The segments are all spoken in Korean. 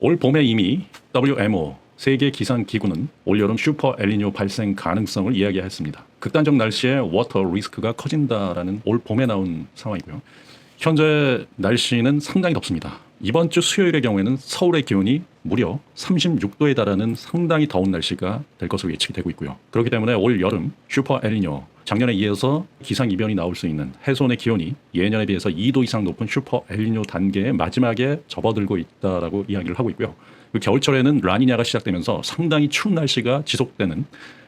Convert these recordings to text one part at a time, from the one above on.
올 봄에 이미 WMO 세계 기상 기구는 올여름 슈퍼 엘니뇨 발생 가능성을 이야기했습니다. 극단적 날씨에 워터 리스크가 커진다라는 올 봄에 나온 상황이고요. 현재 날씨는 상당히 덥습니다. 이번 주 수요일의 경우에는 서울의 기온이 무려 36도에 달하는 상당히 더운 날씨가 될 것으로 예측이 되고 있고요. 그렇기 때문에 올 여름 슈퍼 엘니뇨, 작년에 이어서 기상이변이 나올 수 있는 해수온의 기온이 예년에 비해서 2도 이상 높은 슈퍼 엘니뇨 단계의 마지막에 접어들고 있다라고 이야기를 하고 있고요. 겨울철에는 라니냐가 시작되면서 상당히 추운 날씨가 지속되는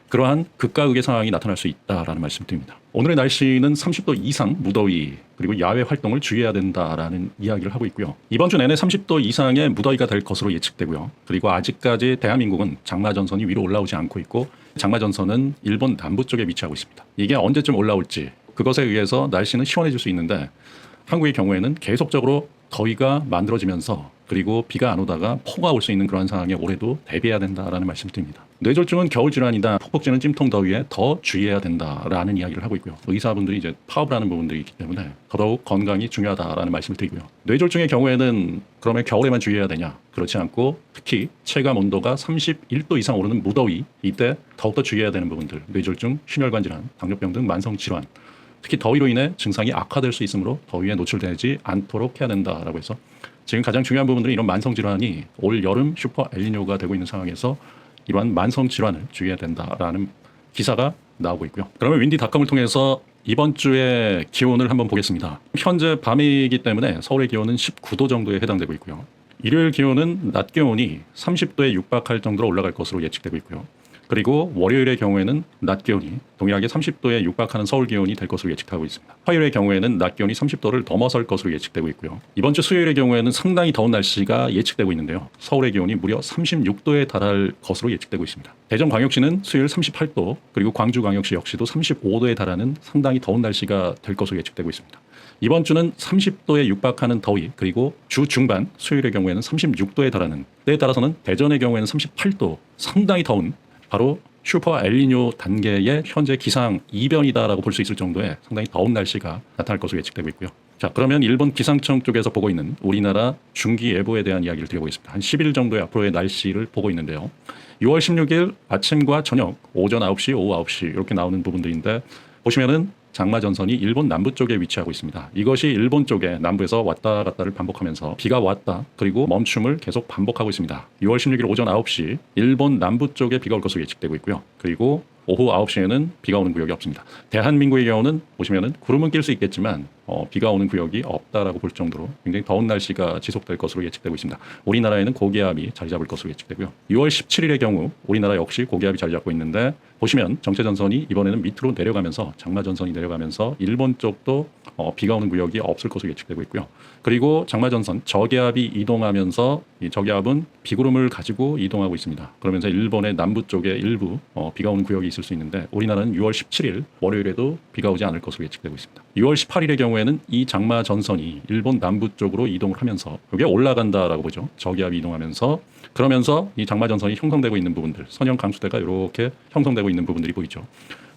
그러한 극과 극의 상황이 나타날 수 있다라는 말씀을 드립니다. 오늘의 날씨는 30도 이상 무더위 그리고 야외 활동을 주의해야 된다라는 이야기를 하고 있고요. 이번 주 내내 30도 이상의 무더위가 될 것으로 예측되고요. 그리고 아직까지 대한민국은 장마전선이 위로 올라오지 않고 있고 장마전선은 일본 남부 쪽에 위치하고 있습니다. 이게 언제쯤 올라올지 그것에 의해서 날씨는 시원해질 수 있는데 한국의 경우에는 계속적으로 더위가 만들어지면서 그리고 비가 안 오다가 폭우가 올 수 있는 그런 상황에 올해도 대비해야 된다라는 말씀을 드립니다. 뇌졸중은 겨울 질환이다. 폭폭지는 찜통 더위에 더 주의해야 된다라는 이야기를 하고 있고요. 의사분들이 이제 파업을 하는 부분들이 있기 때문에 더더욱 건강이 중요하다라는 말씀을 드리고요. 뇌졸중의 경우에는 그러면 겨울에만 주의해야 되냐? 그렇지 않고 특히 체감 온도가 31도 이상 오르는 무더위 이때 더욱더 주의해야 되는 부분들. 뇌졸중, 심혈관 질환, 당뇨병 등 만성 질환 특히 더위로 인해 증상이 악화될 수 있으므로 더위에 노출되지 않도록 해야 된다라고 해서 지금 가장 중요한 부분들은 이런 만성 질환이 올 여름 슈퍼 엘니뇨가 되고 있는 상황에서 이러한 만성 질환을 주의해야 된다라는 기사가 나오고 있고요. 그러면 윈디닷컴을 통해서 이번 주의 기온을 한번 보겠습니다. 현재 밤이기 때문에 서울의 기온은 19도 정도에 해당되고 있고요. 일요일 기온은 낮 기온이 30도에 육박할 정도로 올라갈 것으로 예측되고 있고요. 그리고 월요일의 경우에는 낮 기온이 동일하게 30도에 육박하는 서울 기온이 될 것으로 예측하고 있습니다. 화요일의 경우에는 낮 기온이 30도를 넘어설 것으로 예측되고 있고요. 이번 주 수요일의 경우에는 상당히 더운 날씨가 예측되고 있는데요. 서울의 기온이 무려 36도에 달할 것으로 예측되고 있습니다. 대전광역시는 수요일 38도 그리고 광주광역시 역시도 35도에 달하는 상당히 더운 날씨가 될 것으로 예측되고 있습니다. 이번 주는 30도에 육박하는 더위 그리고 주 중반 수요일의 경우에는 36도에 달하는 때에 따라서는 대전의 경우에는 38도 상당히 더운 바로 슈퍼 엘니뇨 단계의 현재 기상 이변이다라고 볼 수 있을 정도의 상당히 더운 날씨가 나타날 것으로 예측되고 있고요. 자, 그러면 일본 기상청 쪽에서 보고 있는 우리나라 중기예보에 대한 이야기를 드려보겠습니다. 한 10일 정도의 앞으로의 날씨를 보고 있는데요. 6월 16일 아침과 저녁, 오전 9시, 오후 9시 이렇게 나오는 부분들인데 보시면은 장마전선이 일본 남부 쪽에 위치하고 있습니다. 이것이 일본 쪽에 남부에서 왔다 갔다를 반복하면서 비가 왔다 그리고 멈춤을 계속 반복하고 있습니다. 6월 16일 오전 9시 일본 남부 쪽에 비가 올 것으로 예측되고 있고요. 그리고 오후 9시에는 비가 오는 구역이 없습니다. 대한민국의 경우는 보시면은 구름은 낄 수 있겠지만 비가 오는 구역이 없다라고 볼 정도로 굉장히 더운 날씨가 지속될 것으로 예측되고 있습니다. 우리나라에는 고기압이 자리 잡을 것으로 예측되고요. 6월 17일의 경우 우리나라 역시 고기압이 자리 잡고 있는데 보시면 정체전선이 이번에는 밑으로 내려가면서 장마전선이 내려가면서 일본 쪽도 비가 오는 구역이 없을 것으로 예측되고 있고요. 그리고 장마전선 저기압이 이동하면서 이 저기압은 비구름을 가지고 이동하고 있습니다. 그러면서 일본의 남부 쪽에 일부 비가 오는 구역이 있을 수 있는데 우리나라는 6월 17일 월요일에도 비가 오지 않을 것으로 예측되고 있습니다. 6월 18일의 경우에는 이 장마전선이 일본 남부 쪽으로 이동을 하면서 이게 올라간다라고 보죠. 저기압이 이동하면서 그러면서 이 장마전선이 형성되고 있는 부분들 선형 강수대가 이렇게 형성되고 있는 부분들이 보이죠.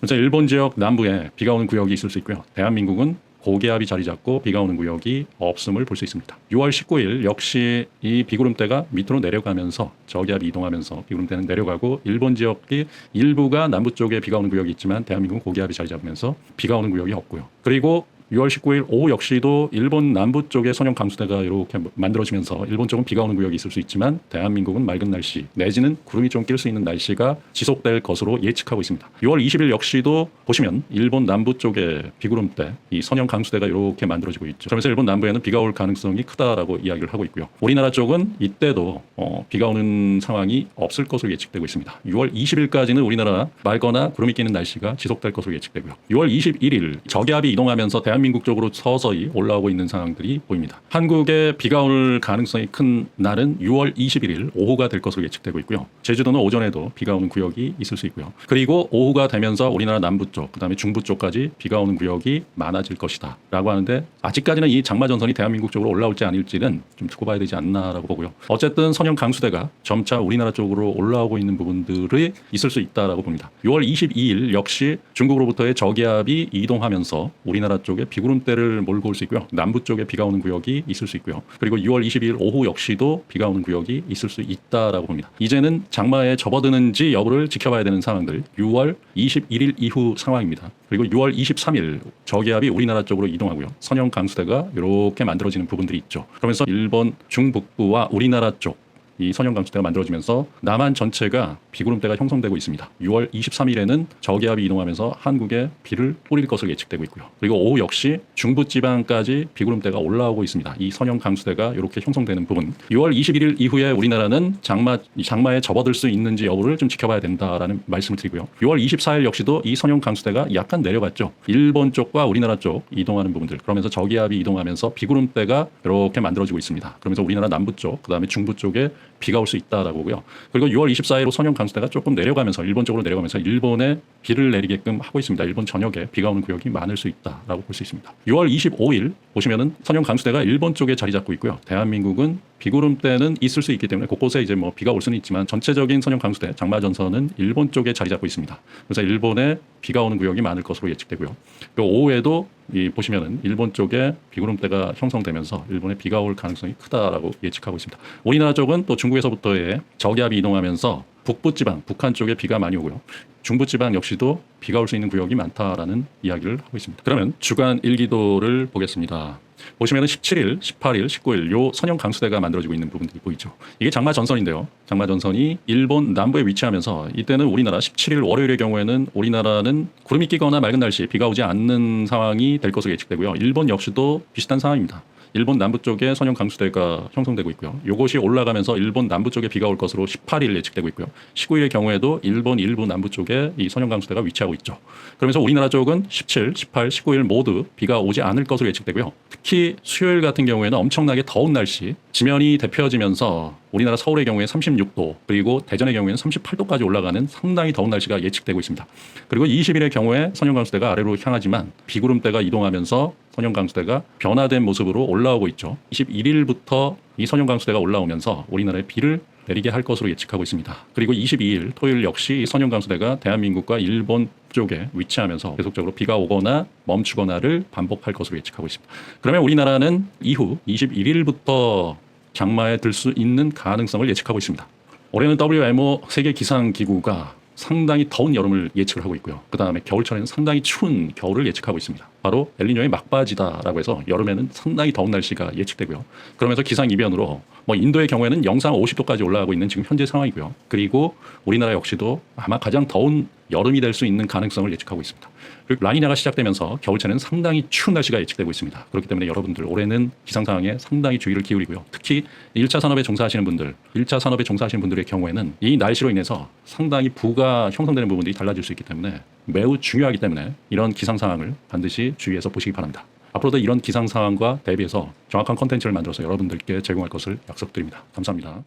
그래서 일본 지역 남부에 비가 오는 구역이 있을 수 있고요. 대한민국은 고기압이 자리 잡고 비가 오는 구역이 없음을 볼 수 있습니다. 6월 19일 역시 이 비구름대가 밑으로 내려가면서 저기압이 이동하면서 비구름대는 내려가고 일본 지역이 일부가 남부 쪽에 비가 오는 구역이 있지만 대한민국은 고기압이 자리 잡으면서 비가 오는 구역이 없고요. 그리고 6월 19일 오후 역시도 일본 남부 쪽에 선형 강수대가 이렇게 만들어지면서 일본 쪽은 비가 오는 구역이 있을 수 있지만 대한민국은 맑은 날씨 내지는 구름이 좀 낄 수 있는 날씨가 지속될 것으로 예측하고 있습니다. 6월 20일 역시도 보시면 일본 남부 쪽에 비구름대 이 선형 강수대가 이렇게 만들어지고 있죠. 그러면서 일본 남부에는 비가 올 가능성이 크다라고 이야기를 하고 있고요. 우리나라 쪽은 이때도 비가 오는 상황이 없을 것으로 예측되고 있습니다. 6월 20일까지는 우리나라 맑거나 구름이 끼는 날씨가 지속될 것으로 예측되고요. 6월 21일 저기압이 이동하면서 대한민국 쪽으로 서서히 올라오고 있는 상황들이 보입니다. 한국에 비가 올 가능성이 큰 날은 6월 21일 오후가 될 것으로 예측되고 있고요. 제주도는 오전에도 비가 오는 구역이 있을 수 있고요. 그리고 오후가 되면서 우리나라 남부 쪽, 그다음에 중부 쪽까지 비가 오는 구역이 많아질 것이다 라고 하는데 아직까지는 이 장마전선이 대한민국 쪽으로 올라올지 아닐지는 좀 두고 봐야 되지 않나라고 보고요. 어쨌든 선형 강수대가 점차 우리나라 쪽으로 올라오고 있는 부분들이 있을 수 있다라고 봅니다. 6월 22일 역시 중국으로부터의 저기압이 이동하면서 우리나라 쪽에 비구름대를 몰고 올 수 있고요. 남부 쪽에 비가 오는 구역이 있을 수 있고요. 그리고 6월 22일 오후 역시도 비가 오는 구역이 있을 수 있다라고 봅니다. 이제는 장마에 접어드는지 여부를 지켜봐야 되는 상황들 6월 21일 이후 상황입니다. 그리고 6월 23일 저기압이 우리나라 쪽으로 이동하고요. 선형 강수대가 이렇게 만들어지는 부분들이 있죠. 그러면서 일본 중북부와 우리나라 쪽 이 선형 강수대가 만들어지면서 남한 전체가 비구름대가 형성되고 있습니다. 6월 23일에는 저기압이 이동하면서 한국에 비를 뿌릴 것으로 예측되고 있고요. 그리고 오후 역시 중부지방까지 비구름대가 올라오고 있습니다. 이 선형 강수대가 이렇게 형성되는 부분 6월 21일 이후에 우리나라는 장마에 접어들 수 있는지 여부를 좀 지켜봐야 된다라는 말씀을 드리고요. 6월 24일 역시도 이 선형 강수대가 약간 내려갔죠. 일본 쪽과 우리나라 쪽 이동하는 부분들 그러면서 저기압이 이동하면서 비구름대가 이렇게 만들어지고 있습니다. 그러면서 우리나라 남부 쪽 그다음에 중부 쪽에 비가 올 수 있다라고 보고요. 그리고 6월 24일 선형 강수대가 조금 내려가면서 일본 쪽으로 내려가면서 일본에 비를 내리게끔 하고 있습니다. 일본 전역에 비가 오는 구역이 많을 수 있다라고 볼 수 있습니다. 6월 25일 보시면은 선형 강수대가 일본 쪽에 자리 잡고 있고요. 대한민국은 비구름대는 있을 수 있기 때문에 곳곳에 이제 뭐 비가 올 수는 있지만 전체적인 선형 강수대 장마 전선은 일본 쪽에 자리 잡고 있습니다. 그래서 일본에 비가 오는 구역이 많을 것으로 예측되고요. 그리고 오후에도 보시면은 일본 쪽에 비구름대가 형성되면서 일본에 비가 올 가능성이 크다라고 예측하고 있습니다. 우리나라 쪽은 또 중국에서부터의 저기압이 이동하면서 북부지방, 북한 쪽에 비가 많이 오고요. 중부지방 역시도 비가 올 수 있는 구역이 많다라는 이야기를 하고 있습니다. 그러면 주간 일기도를 보겠습니다. 보시면은 17일, 18일, 19일 요 선형 강수대가 만들어지고 있는 부분들이 보이죠. 이게 장마 전선인데요. 장마 전선이 일본 남부에 위치하면서 이때는 우리나라 17일 월요일의 경우에는 우리나라는 구름이 끼거나 맑은 날씨 비가 오지 않는 상황이 될 것으로 예측되고요. 일본 역시도 비슷한 상황입니다. 일본 남부 쪽에 선형 강수대가 형성되고 있고요. 이것이 올라가면서 일본 남부 쪽에 비가 올 것으로 18일 예측되고 있고요. 19일의 경우에도 일본 일부 남부 쪽에 이 선형 강수대가 위치하고 있죠. 그러면서 우리나라 쪽은 17, 18, 19일 모두 비가 오지 않을 것으로 예측되고요. 특히 수요일 같은 경우에는 엄청나게 더운 날씨, 지면이 데펴지면서 우리나라 서울의 경우에 36도 그리고 대전의 경우에는 38도까지 올라가는 상당히 더운 날씨가 예측되고 있습니다. 그리고 20일의 경우에 선형 강수대가 아래로 향하지만 비구름대가 이동하면서 선형 강수대가 변화된 모습으로 올라오고 있죠. 21일부터 이 선형 강수대가 올라오면서 우리나라에 비를 내리게 할 것으로 예측하고 있습니다. 그리고 22일 토요일 역시 이 선형 강수대가 대한민국과 일본 쪽에 위치하면서 계속적으로 비가 오거나 멈추거나를 반복할 것으로 예측하고 있습니다. 그러면 우리나라는 이후 21일부터 장마에 들 수 있는 가능성을 예측하고 있습니다. 올해는 WMO 세계 기상기구가 상당히 더운 여름을 예측을 하고 있고요. 그 다음에 겨울철에는 상당히 추운 겨울을 예측하고 있습니다. 바로 엘니뇨의 막바지다라고 해서 여름에는 상당히 더운 날씨가 예측되고요. 그러면서 기상이변으로 인도의 경우에는 영상 50도까지 올라가고 있는 지금 현재 상황이고요. 그리고 우리나라 역시도 아마 가장 더운 여름이 될 수 있는 가능성을 예측하고 있습니다. 그리고 라니냐가 시작되면서 겨울철에는 상당히 추운 날씨가 예측되고 있습니다. 그렇기 때문에 여러분들 올해는 기상 상황에 상당히 주의를 기울이고요. 특히 1차 산업에 종사하시는 분들의 경우에는 이 날씨로 인해서 상당히 부가 형성되는 부분들이 달라질 수 있기 때문에 매우 중요하기 때문에 이런 기상 상황을 반드시 주의해서 보시기 바랍니다. 앞으로도 이런 기상 상황과 대비해서 정확한 콘텐츠를 만들어서 여러분들께 제공할 것을 약속드립니다. 감사합니다.